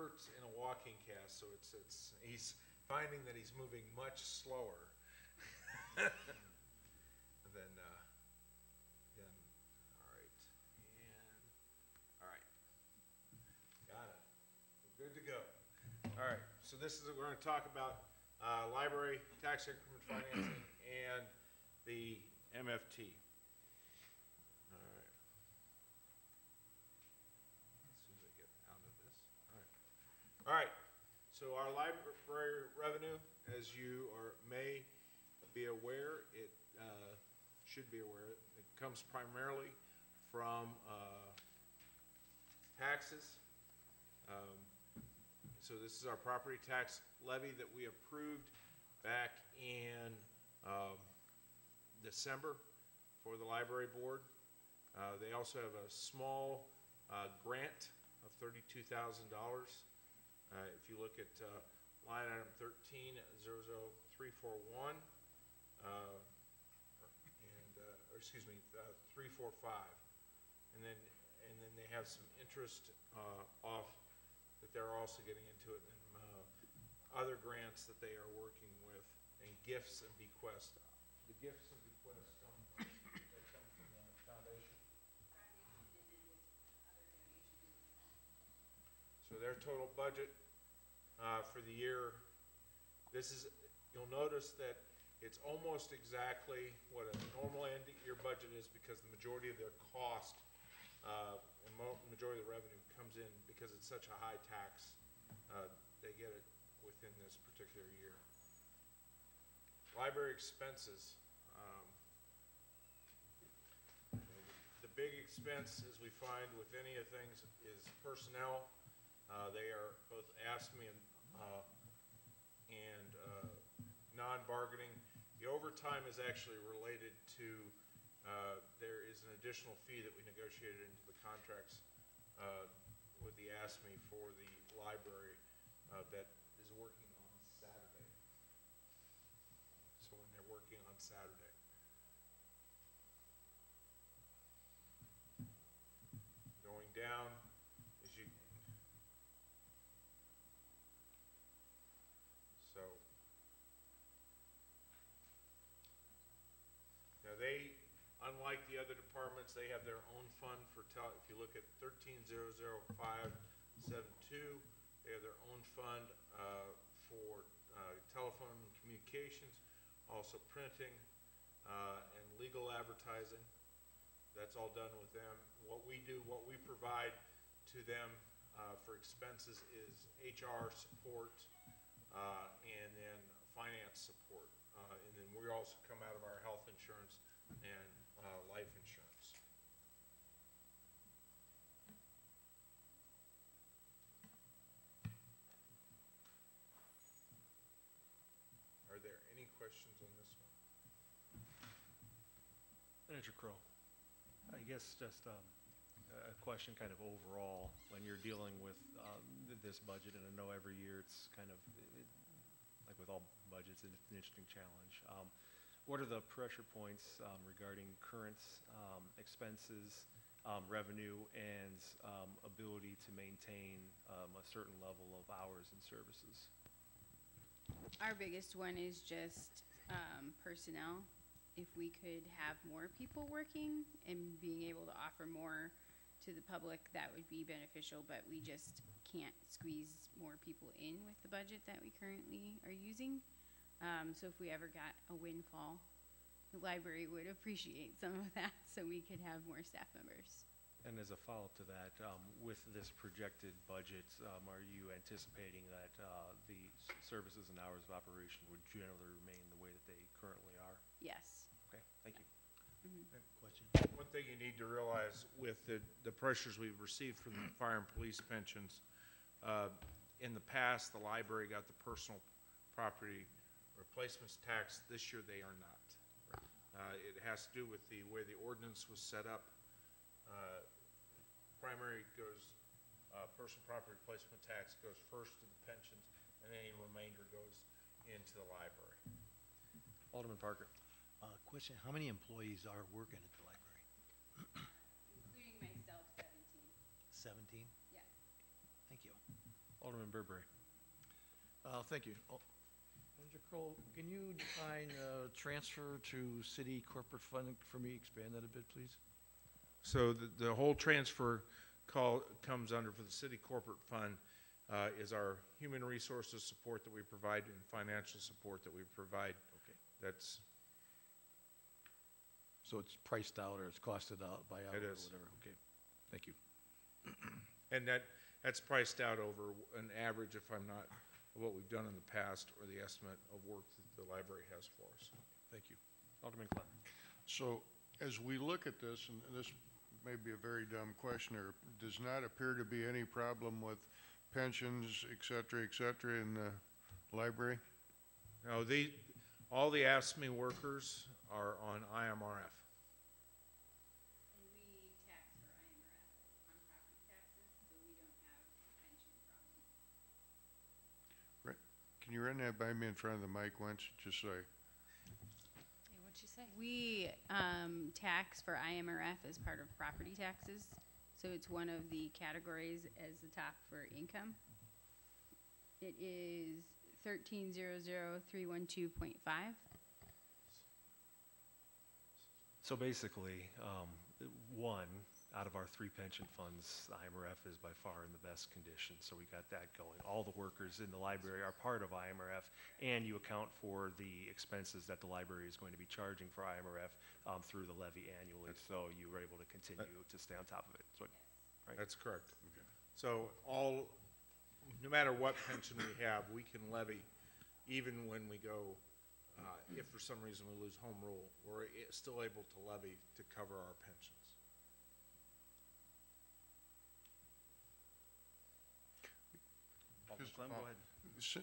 Kurt's in a walking cast, so he's finding that he's moving much slower than, all right. Got it. We're good to go. All right, so we're going to talk about library tax increment financing and the MFT. All right. As soon as I get out of this. All right. So our library revenue, as you may be aware, it should be aware, it comes primarily from taxes. So this is our property tax levy that we approved back in December for the library board. They also have a small grant of $32,000. If you look at line item 13-00341, excuse me, 345, and then they have some interest off that they're also getting into it, and other grants that they are working with, and gifts and bequests. The gifts and bequests come from the foundation. So their total budget for the year, you'll notice that it's almost exactly what a normal end year budget is, because the majority of their cost and majority of the revenue comes in because it's such a high tax. They get it within this particular year. Library expenses. The big expense, as we find with any of things, is personnel. They are both ASME and non-bargaining. The overtime is actually related to, there is an additional fee that we negotiated into the contracts with the ASME for the library that is working on Saturday. So when they're working on Saturday. Going down, as you, so now they, unlike the other departments, they have their own fund for if you look at 13-00572, they have their own fund for telephone and communications, also printing and legal advertising. That's all done with them. What we do, what we provide to them for expenses is HR support and then finance support. And then we also come out of our health insurance and life insurance. Are there any questions on this one? Manager Crow, I guess just a question kind of overall when you're dealing with this budget, and I know every year it's kind of, like with all budgets, it's an interesting challenge. What are the pressure points regarding current expenses, revenue, and ability to maintain a certain level of hours and services? Our biggest one is just personnel. If we could have more people working and being able to offer more to the public, that would be beneficial, but we just can't squeeze more people in with the budget that we currently are using. So if we ever got a windfall, the library would appreciate some of that so we could have more staff members. And as a follow-up to that, with this projected budget, are you anticipating that the services and hours of operation would generally remain the way that they currently are? Yes. Okay, thank you. Question. One thing you need to realize with the pressures we've received from the fire and police pensions, in the past, the library got the personal property replacements tax. This year, they are not. It has to do with the way the ordinance was set up. Primary goes, personal property replacement tax goes first to the pensions, and any remainder goes into the library. Alderman Parker. Question, how many employees are working at the library? Including myself, 17. 17? Yes. Thank you. Alderman Burberry. Thank you. Manager Kroll, can you define transfer to city corporate funding for me? Expand that a bit, please. So the whole transfer call comes under for the city corporate fund is our human resources support that we provide and financial support that we provide. Okay. That's, So it's priced out or it's costed out by hour It or is. whatever. Okay. Thank you. and that's priced out over an average, if I'm not, what we've done in the past or the estimate of work that the library has for us. Thank you. Alderman Clem. So as we look at this, and this may be a very dumb question, there does not appear to be any problem with pensions, et cetera, in the library? No, all the ASME workers are on IMRF. And we tax for IMRF on property taxes, so we don't have a pension problem. Can you run that by me in front of the mic once, just so I... What'd you say? We tax for IMRF as part of property taxes, so it's one of the categories as the top for income. It is 13,00312.5. So basically, one out of our 3 pension funds, the IMRF is by far in the best condition, so we got that going. All the workers in the library are part of IMRF, and you account for the expenses that the library is going to be charging for IMRF through the levy annually, so you were able to continue to stay on top of it. So, right? That's correct. So no matter what pension we have, we can levy even when we go, if for some reason we lose home rule, we're still able to levy to cover our pensions. Alderman Clem, go ahead.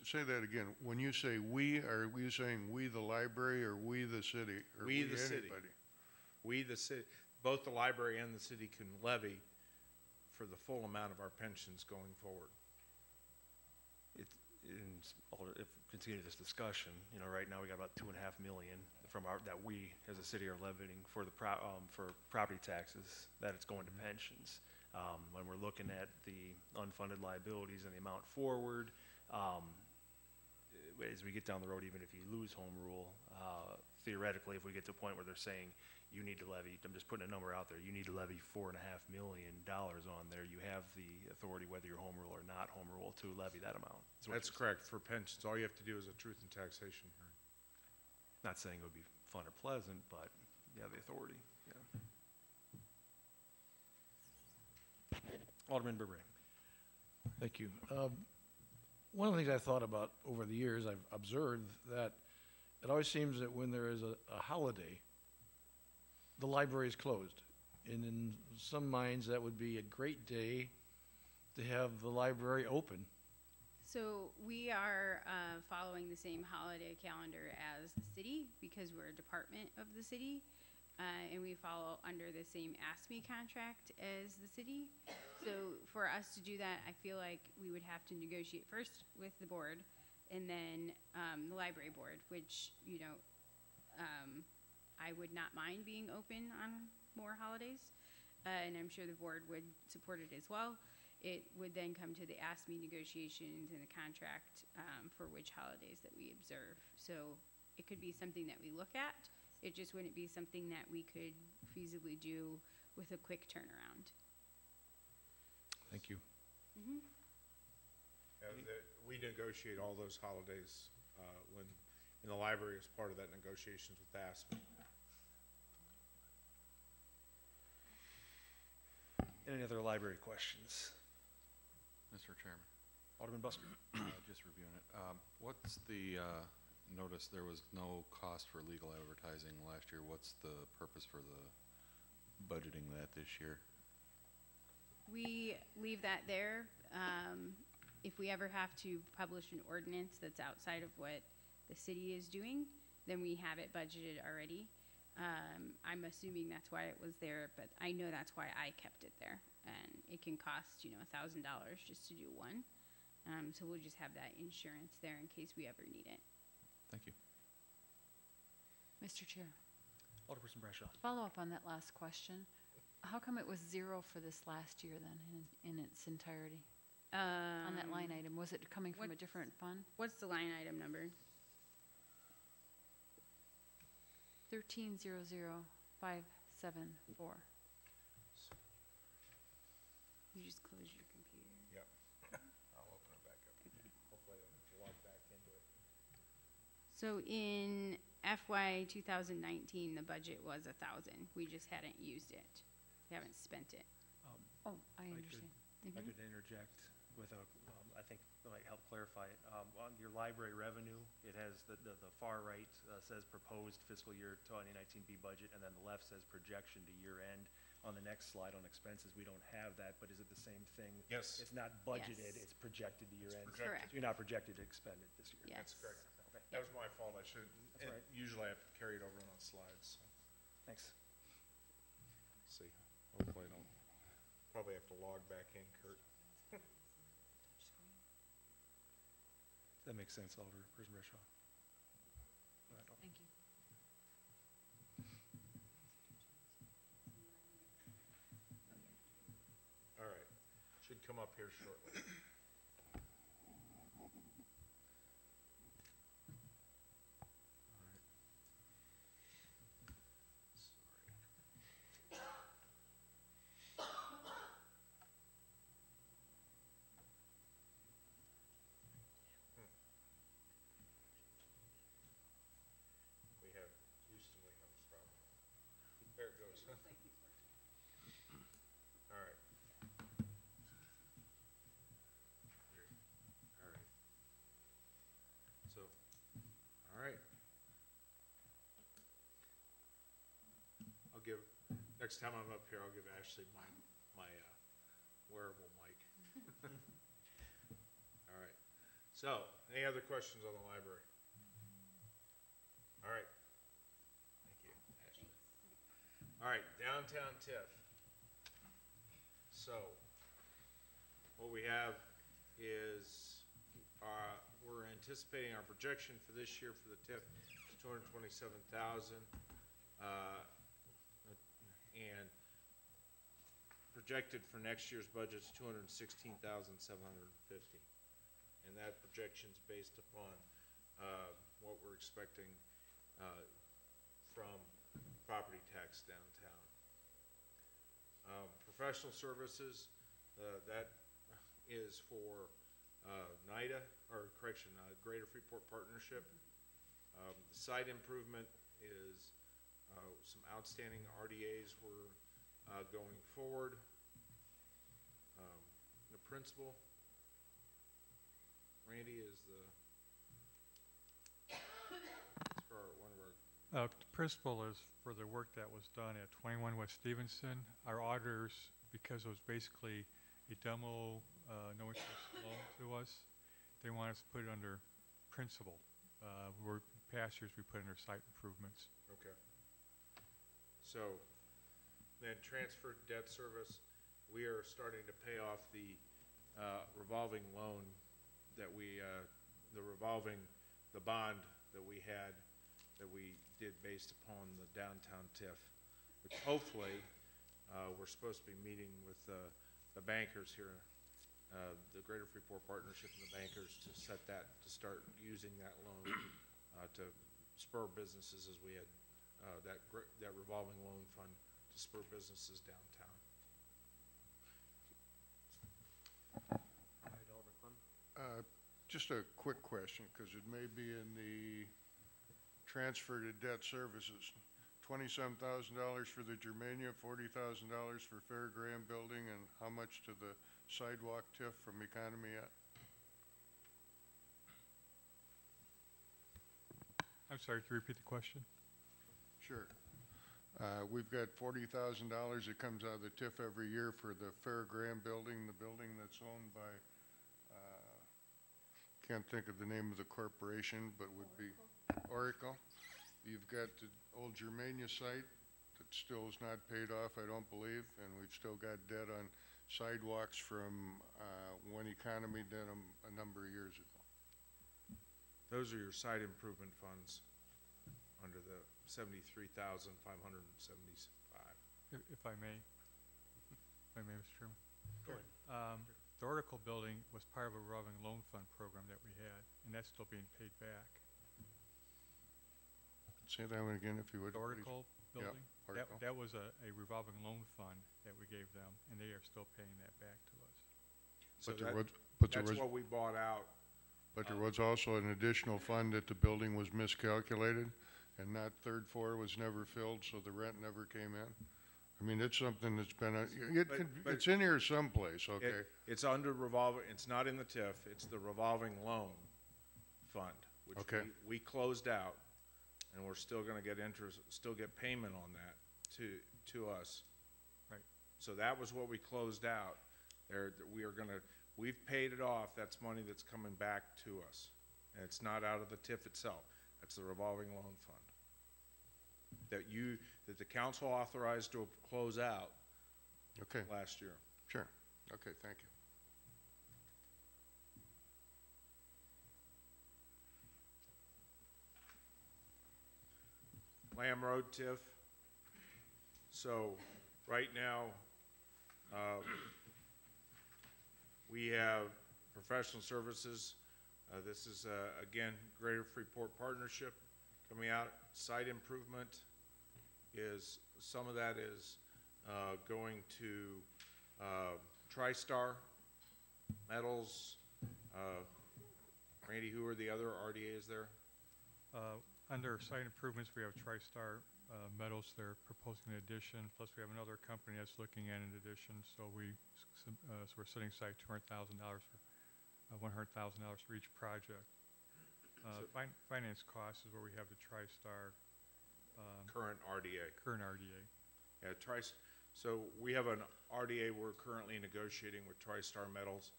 Say that again. When you say we, are you saying we the library or we the city? Or We the city. anybody? We, the city, both the library and the city can levy for the full amount of our pensions going forward. If continue this discussion, you know, right now we got about 2.5 million that we as a city are levying for the for property taxes that it's going to pensions. When we're looking at the unfunded liabilities and the amount forward, as we get down the road, even if you lose home rule, theoretically, if we get to a point where they're saying you need to levy, I'm just putting a number out there, you need to levy $4.5 million on there, you have the authority, whether you're home rule or not home rule, to levy that amount. That's correct. For pensions, all you have to do is a truth and taxation hearing. Not saying it would be fun or pleasant, but you have the authority, yeah. Alderman Burberry. Thank you. One of the things I thought about over the years, I've observed that it always seems that when there is a holiday, the library is closed. And in some minds, that would be a great day to have the library open. So we are following the same holiday calendar as the city because we're a department of the city. And we follow under the same ASME contract as the city. So for us to do that, I feel like we would have to negotiate first with the board and then the library board, which, you know, I would not mind being open on more holidays. And I'm sure the board would support it as well. It would then come to the ASME negotiations and the contract for which holidays that we observe. So it could be something that we look at. It just wouldn't be something that we could feasibly do with a quick turnaround. Thank you. Mm-hmm. We negotiate all those holidays when in the library as part of that negotiations with ASME. Any other library questions? Mr. Chairman, Alderman Busker. just reviewing it. What's the, notice there was no cost for legal advertising last year. What's the purpose for the budgeting that this year? We leave that there. If we ever have to publish an ordinance that's outside of what the city is doing, then we have it budgeted already. I'm assuming that's why it was there, but I know that's why I kept it there. And it can cost, you know, $1,000 just to do one. So we'll just have that insurance there in case we ever need it. Thank you. Mr. Chair, Alderperson Bradshaw. follow up on that last question. How come it was 0 for this last year then in its entirety? on that line item? Was it coming from a What- different fund? What's the line item number? 1300574. You just closed your computer. Yep. I'll open it back up. Hopefully I'll log back into it. So in FY 2019, the budget was 1,000. We just hadn't used it. We haven't spent it. Oh, I I could- understand. If I could interject with a, I think, like, help clarify it. On your library revenue, it has the far right says proposed fiscal year 2019 B budget, and then the left says projection to year end. On the next slide on expenses, we don't have that, but is it the same thing? Yes. It's not budgeted, Yes. it's projected to year end. projected. Correct. So you're not projected to expend it this year. Yes. That's correct. Okay, That was my fault. I should, That's all right. usually I have to carry it over on slides, so, thanks. see. Hopefully I don't, probably have to log back in, Kurt. That makes sense, Alder Person Breshaw. Thank you. All right. Should come up here shortly. All right. Sorry. We have, Houston, we have a problem. There it goes. All right. All right. So, all right. I'll give, next time I'm up here, I'll give Ashley my wearable mic. All right. So, any other questions on the library? All right. Thank you, Ashley. All right, downtown TIF. So, what we have is, we're anticipating our projection for this year for the TIF is 227,000, and projected for next year's budget is 216,750. And that projection's based upon, what we're expecting, from property tax downtown. Professional services, that is for NIDA, or correction, Greater Freeport Partnership. Site improvement is some outstanding RDAs we're going forward. The principal, Randy, is it's for one of our Principal is for the work that was done at 21 West Stevenson. Our auditors, because it was basically a demo, no interest loan to us, they want us to put it under principal. Where past years we put under site improvements. Okay. So, then transferred debt service, we are starting to pay off the revolving loan that we, the bond that we had, that we did based upon the downtown TIF, which hopefully, we're supposed to be meeting with the bankers here, the Greater Freeport Partnership and the bankers to set that, to start using that loan to spur businesses as we had that revolving loan fund to spur businesses downtown. All right, Alder Clem. Just a quick question, because it may be in the transfer to debt services. $27,000 for the Germania, $40,000 for Fairgraham Building, and how much to the sidewalk TIF from Economy Ed? I'm sorry, can you repeat the question? Sure. We've got $40,000 that comes out of the TIF every year for the Fairgraham Building, the building that's owned by, can't think of the name of the corporation, but would be Oracle. You've got the old Germania site that still is not paid off, I don't believe, and we've still got debt on sidewalks from when Economy did them a number of years ago. Those are your site improvement funds under the 73,575. If I may, Mr. Chairman. Go ahead. The Oracle building was part of a revolving loan fund program that we had, and that's still being paid back. Say that one again if you would, The please. Oracle building, Oracle. that was a revolving loan fund that we gave them, and they are still paying that back to us. So But there that- was, but there That's was, what we bought out. but there was also an additional fund that the building was miscalculated, and that third floor was never filled, so the rent never came in. I mean, it's something that's been, But- it's in here someplace, okay? It's under revolving, it's not in the TIF, it's the revolving loan fund, which Okay. we closed out, and we're still gonna get interest, still get payment on that to us. Right. So that was what we closed out. We've paid it off, that's money that's coming back to us. And it's not out of the TIF itself, that's the revolving loan fund. That the council authorized to close out Okay, last year. sure. Okay, thank you. Lamb Road TIF. So, right now, we have professional services. This is, again, Greater Freeport Partnership coming out. Site improvement is, some of that is going to TriStar, Metals. Randy, who are the other RDAs there? Under site improvements, we have TriStar Metals. They're proposing an addition. Plus, we have another company that's looking at an addition. So we're setting aside $200,000 for $100,000 for each project. Finance costs is where we have the TriStar Current RDA. current RDA. Yeah, so we have an RDA we're currently negotiating with TriStar Metals,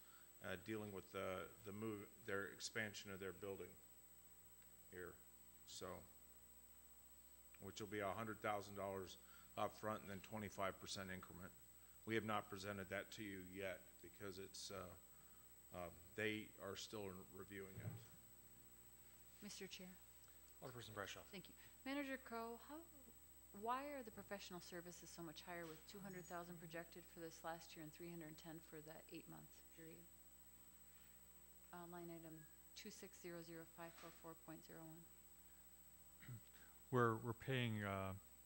dealing with their expansion of their building here. So, which will be $100,000 up front and then 25% increment. We have not presented that to you yet because it's, they are still reviewing it. Mr. Chair, Alderperson Bradshaw. thank you. Manager Crowe, why are the professional services so much higher with 200,000 projected for this last year and 310 for that 8-month period? Line item 2600544.01. We're paying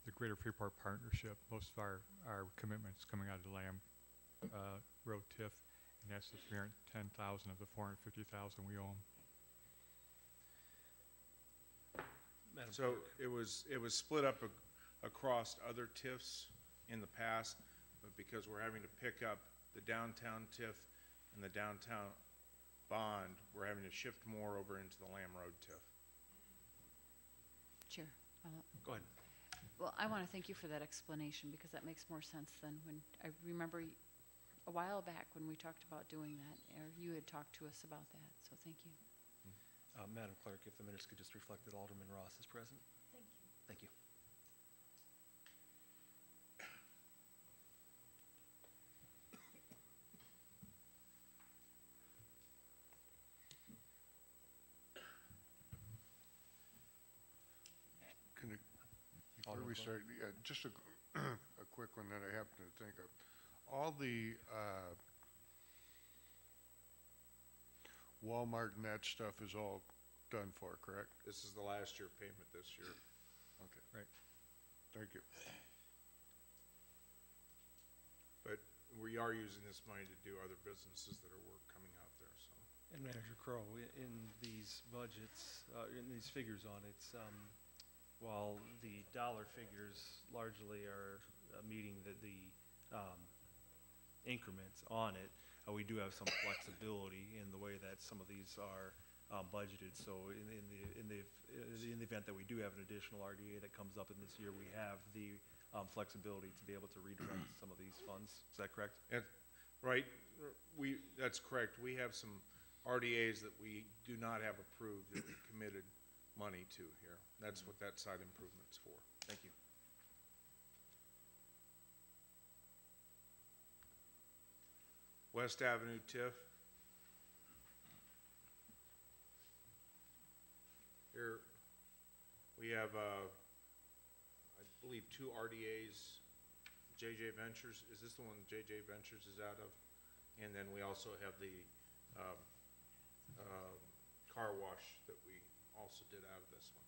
the Greater Freeport Partnership most of our commitments coming out of the Lamb Road TIF, and that's the 310,000 of the 450,000 we own. Madam So Clerk. it was split up across other TIFs in the past, but because we're having to pick up the downtown TIF and the downtown bond, we're having to shift more over into the Lamb Road TIF. Chair, Go ahead. well, I want to thank you for that explanation because that makes more sense than when, I remember a while back when we talked about doing that, or you had talked to us about that, so thank you. Madam Clerk, if the minutes could just reflect that Alderman Ross is present. Thank you. Thank you. Before we start, yeah, just a quick one that I happen to think of. All the Walmart and that stuff is all done for, correct? This is the last year payment this year. Okay. Right. Thank you. But we are using this money to do other businesses that are coming out there, so. And Manager Crowe, in these budgets, in these figures on it, while the dollar figures largely are meeting the increments on it, we do have some flexibility in the way that some of these are budgeted. So in the event that we do have an additional RDA that comes up in this year, we have the flexibility to be able to redirect some of these funds. Is that correct? Right, that's correct. We have some RDAs that we do not have approved that we committed money to here. That's what that site improvement's for. Thank you. West Avenue TIF. Here, we have, I believe, 2 RDAs. JJ Ventures, is this the one JJ Ventures is out of? And then we also have the um, car wash that we also did out of this one.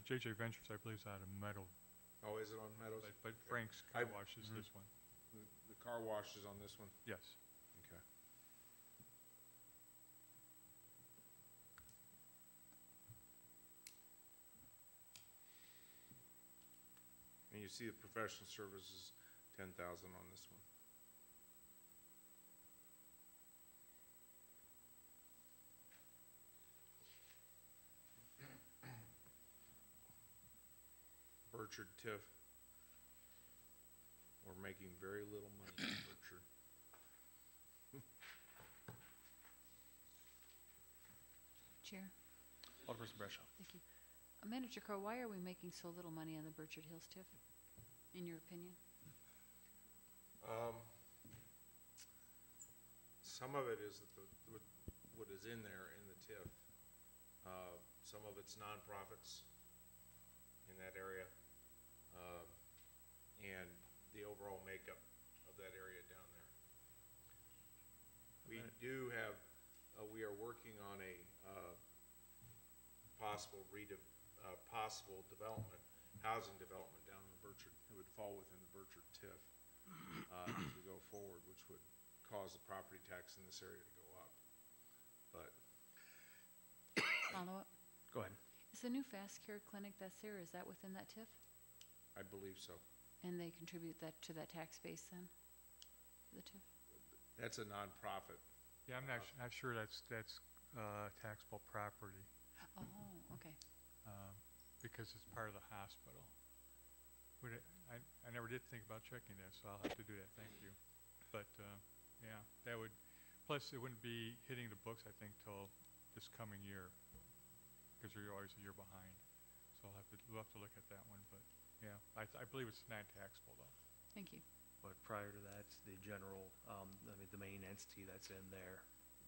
JJ Ventures, I believe, is out of Meadow, Oh, is it on Meadows? but Okay. Frank's Car Wash is this one. The car wash is on this one? Yes. Okay. And you see the professional services, 10,000 on this one. Burchard TIF. We're making very little money in Burchard. Chair, Alderperson Brescia. thank you. Manager Crowe, why are we making so little money on the Burchard Hills TIF, in your opinion? Some of it is that what is in there in the TIF. Some of it's nonprofits in that area, and the overall makeup of that area down there. We do have, we are working on a possible development, housing development down in the Burchard. It would fall within the Burchard TIF as we go forward, which would cause the property tax in this area to go up. But Follow up? Go ahead. Is the new fast care clinic that's there, is that within that TIF? I believe so. And they contribute that to that tax base then, the TIF? That's a nonprofit. Yeah, I'm not sure that's taxable property, Oh, okay. because it's part of the hospital. I never did think about checking that, so I'll have to do that, thank you. But, yeah, that would, plus it wouldn't be hitting the books, I think, till this coming year, because you're always a year behind. So we'll have to look at that one, but, yeah, I believe it's non-taxable though. Thank you. But prior to that, the general, I mean, the main entity that's in there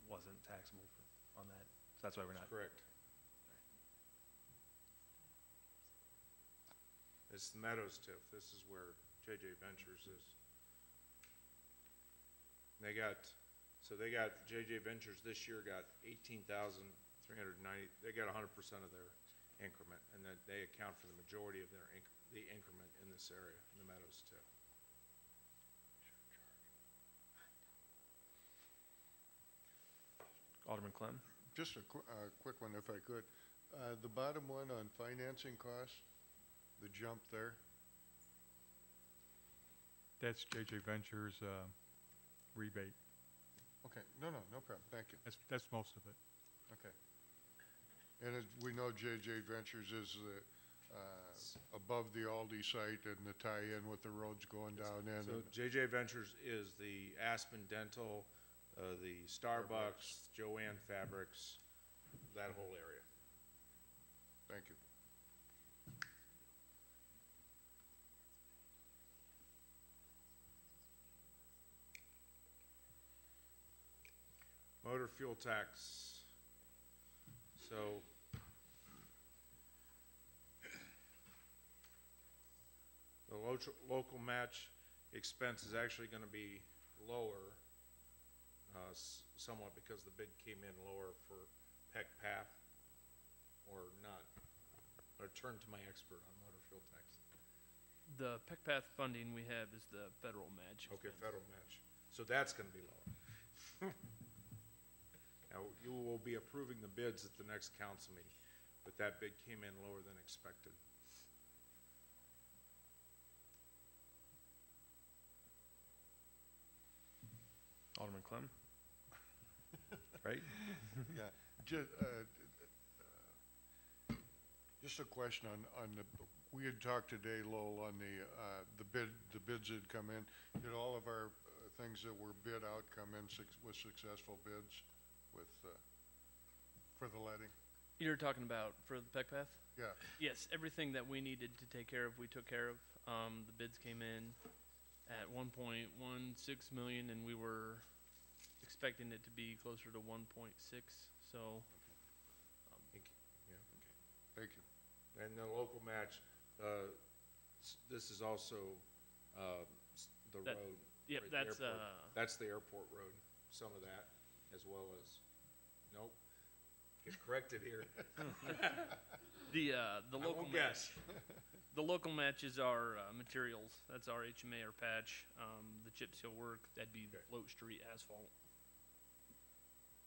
wasn't taxable on that. So that's why we're not. Correct. It's the Meadows TIF. This is where JJ Ventures is. They got JJ Ventures this year got 18,390. They got 100% of their increment, and then they account for the majority of the increment in this area, in the Meadows TIF. Alderman Clem. Just a quick one if I could. The bottom one on financing costs, the jump there. That's JJ Ventures rebate. Okay, no problem, thank you. That's most of it. Okay. And we know JJ Ventures is above the Aldi site and the tie-in with the roads going down in. So JJ Ventures is the Aspen Dental, the Starbucks, Joanne Fabrics, that whole area. Thank you. Motor fuel tax. So the local match expense is actually going to be lower somewhat because the bid came in lower for Peck Path or not. I'll turn to my expert on motor fuel tax. The PEC Path funding we have is the federal match. Okay, expense. federal match. So that's going to be lower. Now, you will be approving the bids at the next council meeting, but that bid came in lower than expected. Alderman Clem. Right? Yeah, just a question on the, we had talked today, Lowell, on the bids that come in. Did all of our things that were bid out come in with successful bids with, for the letting? You're talking about for the PEC Path? Yeah, Yes, everything that we needed to take care of, we took care of. The bids came in at 1.16 million, and we were expecting it to be closer to 1.6. So, Yeah, okay. thank you. And the local match, this is also the That- road. Yep, right, the that's, airport. That's the airport road, some of that, as well as, nope, get corrected here. the I local won't match. guess. The local matches are materials. That's our HMA or patch. The chip seal work, that'd be the Okay. float street asphalt.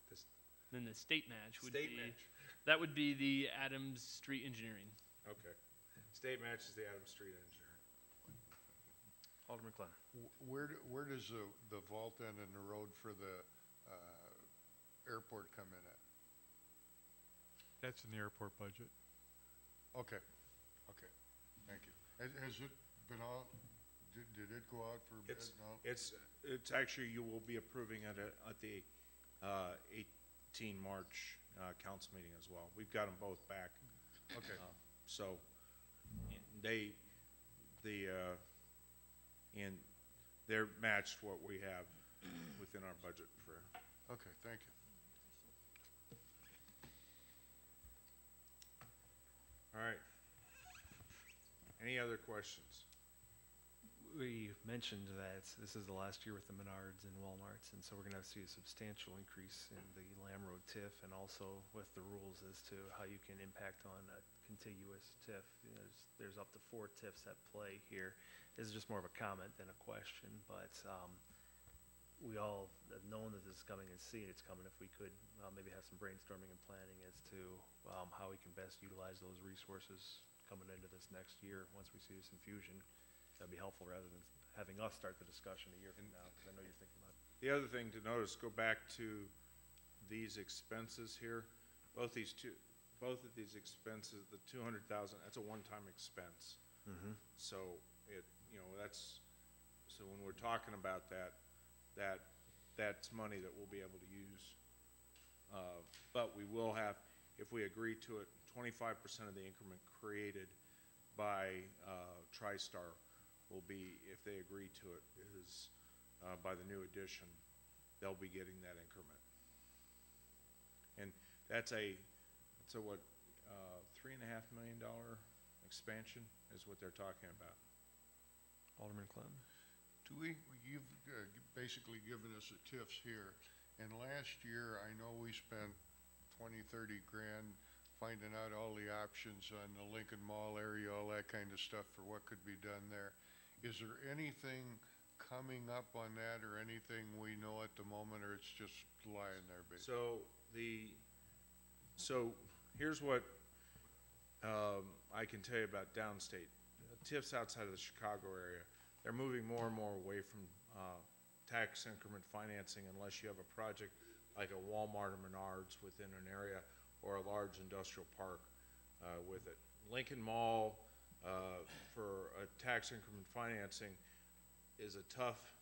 This Then the state match would state be, match, that would be the Adams Street Engineering. okay. State match is the Adams Street engineer. Alderman Clem. Where does the vault end in the road for the airport come in at? That's in the airport budget. Okay, okay, thank you. Has it been out, did it go out for bid? It's, No? it's actually, you will be approving it at the 18 March council meeting as well. We've got them both back. Okay, So, and they're matched what we have within our budget for. okay, thank you. All right. Any other questions? We mentioned that this is the last year with the Menards and Walmarts, and so we're gonna have to see a substantial increase in the Lamb Road TIF, and also with the rules as to how you can impact on a contiguous TIF. You know, there's up to 4 TIFs at play here. This is just more of a comment than a question, but we all have known that this is coming and seen it's coming. If we could maybe have some brainstorming and planning as to how we can best utilize those resources coming into this next year, once we see this infusion, that'd be helpful rather than having us start the discussion a year from now, because I know you're thinking about it. The other thing to notice, go back to these expenses here. Both of these expenses, the 200,000, that's a one-time expense. So so when we're talking about that's money that we'll be able to use. But we will have, if we agree to it, 25% of the increment created by TriStar will be, if they agree to it, is by the new addition, they'll be getting that increment. And that's a what, $3.5 million expansion is what they're talking about. Alderman Clem. You've basically given us the TIFs here, and last year, I know we spent 20, 30 grand finding out all the options on the Lincoln Mall area, all that kind of stuff for what could be done there. Is there anything coming up on that, or anything we know at the moment, or it's just lying there, basically? So here's what I can tell you about downstate. TIFs outside of the Chicago area, they're moving more and more away from tax increment financing unless you have a project like a Walmart or Menards within an area or a large industrial park with it. Lincoln Mall for a tax increment financing is a tough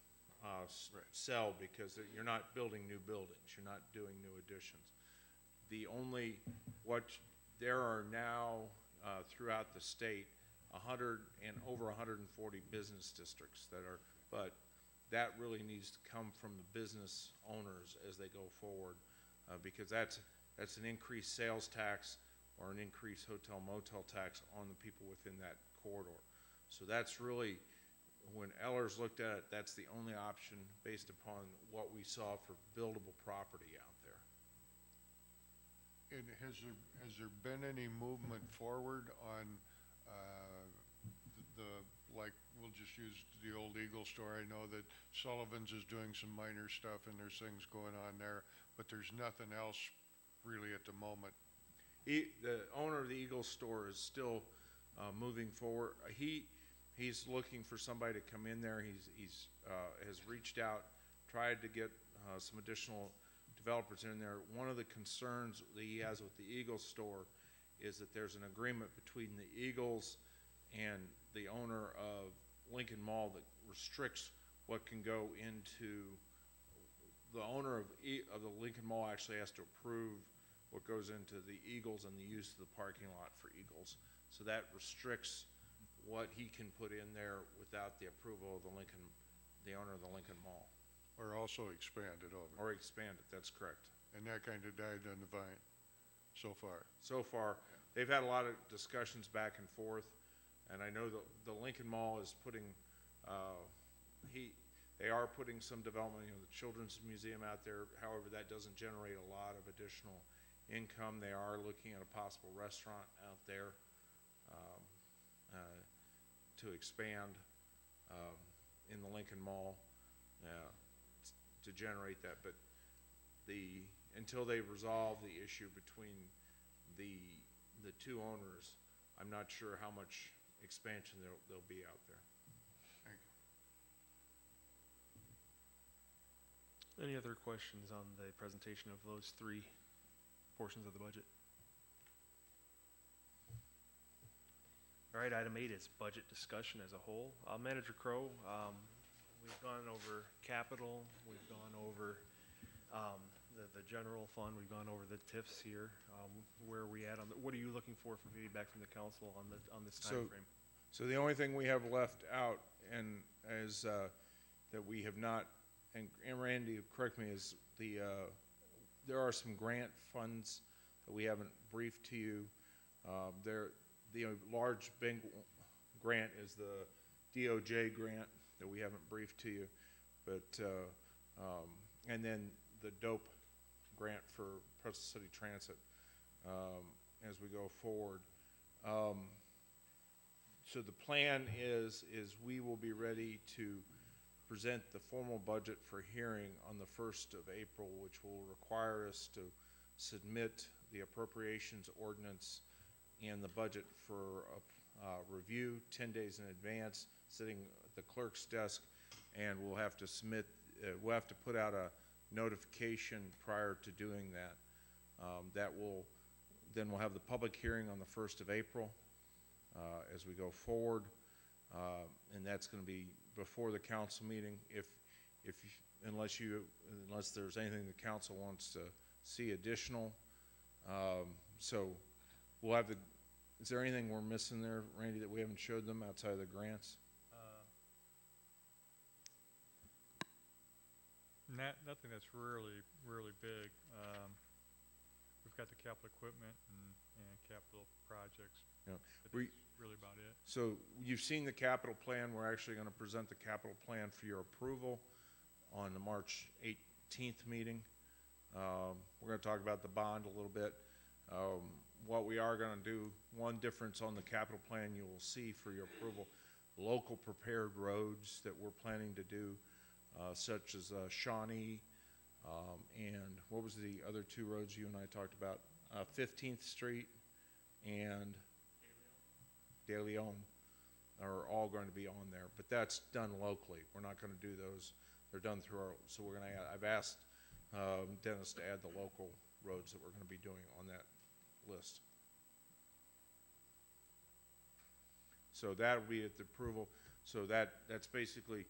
sell because you're not building new buildings, you're not doing new additions. There are now throughout the state over 140 business districts but that really needs to come from the business owners as they go forward because that's an increased sales tax or an increased hotel motel tax on the people within that corridor. So that's really, when Ellers looked at it, that's the only option based upon what we saw for buildable property out there. And has there been any movement forward on like, we'll just use the old Eagle store. I know that Sullivan's is doing some minor stuff and there's things going on there, but there's nothing else really at the moment. The owner of the Eagle store is still moving forward. He's looking for somebody to come in there. He's has reached out, tried to get some additional developers in there. One of the concerns that he has with the Eagle store is that there's an agreement between the Eagles and the owner of Lincoln Mall that restricts what can go into. The owner of the Lincoln Mall actually has to approve what goes into the Eagles and the use of the parking lot for Eagles. So that restricts what he can put in there without the approval of the owner of the Lincoln Mall. Or also expand it over. Or expand it, that's correct. And that kind of died on the vine so far. So far, they've had a lot of discussions back and forth, and I know the Lincoln Mall is putting, are putting some development, you know, the Children's Museum out there. However, that doesn't generate a lot of additional income. They are looking at a possible restaurant out there to expand in the Lincoln Mall to generate that. But until they resolve the issue between the two owners, I'm not sure how much expansion there'll be out there. Thank you. Any other questions on the presentation of those three portions of the budget? All right, item 8 is budget discussion as a whole. Manager Crow, we've gone over capital, we've gone over the general fund, we've gone over the TIFs here. Where are we at on what are you looking for feedback from the council on this time frame? So the only thing we have left out and is that we have not, and Randy, correct me, is there are some grant funds that we haven't briefed to you. The large big grant is the DOJ grant that we haven't briefed to you, but and then the DOPE grant for Preston City Transit as we go forward. So the plan is we will be ready to present the formal budget for hearing on the 1st of April, which will require us to submit the appropriations ordinance and the budget for review 10 days in advance, sitting at the clerk's desk, and we'll have to submit, we'll have to put out a notification prior to doing that. Then we'll have the public hearing on the 1st of April as we go forward, and that's going to be before the council meeting. Unless there's anything the council wants to see additional, so we'll have is there anything we're missing there, Randy, that we haven't showed them outside of the grants? Nothing that's really big. We've got the capital equipment and capital projects. Yeah. But that's really about it. So you've seen the capital plan. We're actually going to present the capital plan for your approval on the March 18th meeting. We're going to talk about the bond a little bit. What we are going to do, one difference on the capital plan you will see for your approval, local prepared roads that we're planning to do, such as Shawnee, and what was the other two roads you and I talked about? 15th Street and De Leon are all going to be on there, but that's done locally. We're not going to do those. They're done through so we're going to I've asked Dennis to add the local roads that we're going to be doing on that list. So that'll be at the approval. So that's basically,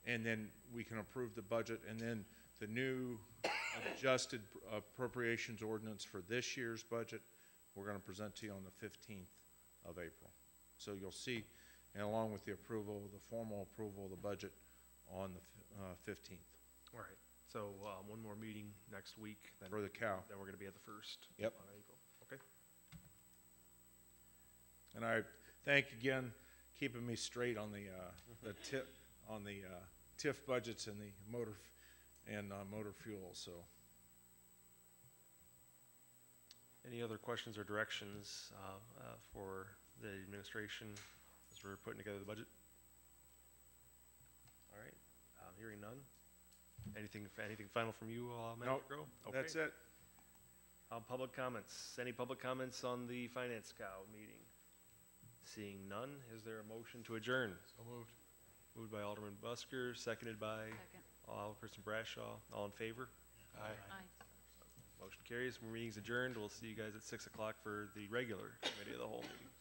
and then we can approve the budget, and then the new adjusted appropriations ordinance for this year's budget we're going to present to you on the 15th of April. So you'll see, and along with the approval, the formal approval of the budget on the 15th. All right. So one more meeting next week. Then, for the COW. Then we're going to be at the 1st. Yep. On April. Okay. And I thank again keeping me straight on the TIF budgets and the motor fuel. So. Any other questions or directions for the administration as we're putting together the budget? All right. Hearing none. Anything final from you, Manager Grow? Okay. That's it. Public comments. Any public comments on the Finance COW meeting? Seeing none, is there a motion to adjourn? So moved. Moved by Alderman Busker, seconded by Second. Alderperson Brashaw. All in favor? Aye. Aye. Motion carries. Meeting's adjourned. We'll see you guys at 6 o'clock for the regular committee of the whole meeting.